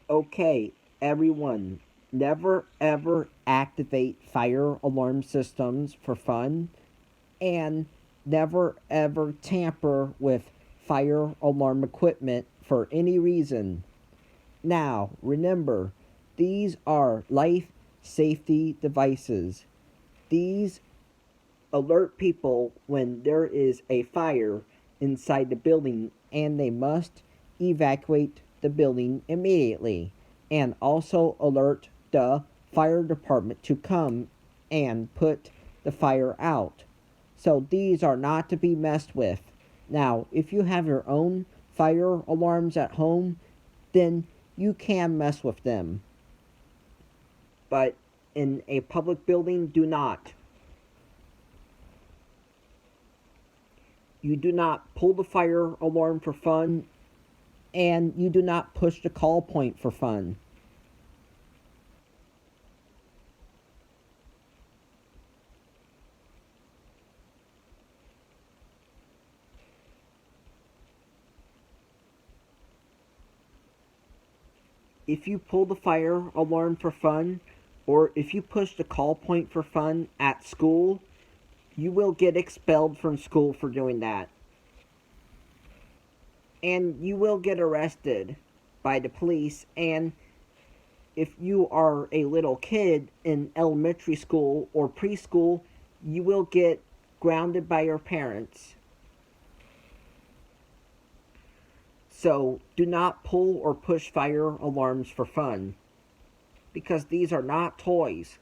Okay, everyone, never ever activate fire alarm systems for fun, and never ever tamper with fire alarm equipment for any reason. Now, remember, these are life safety devices. These alert people when there is a fire inside the building and they must evacuate the building immediately. And also alert the fire department to come and put the fire out. So these are not to be messed with. Now, if you have your own fire alarms at home, then you can mess with them. But in a public building, do not. You do not pull the fire alarm for fun, and you do not push the call point for fun. If you pull the fire alarm for fun, or if you push the call point for fun at school, you will get expelled from school for doing that. And you will get arrested by the police. And if you are a little kid in elementary school or preschool, you will get grounded by your parents. So do not pull or push fire alarms for fun, because these are not toys.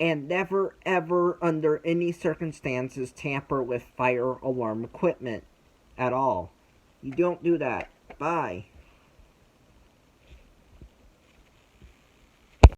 And never ever under any circumstances tamper with fire alarm equipment at all. You don't do that. Bye.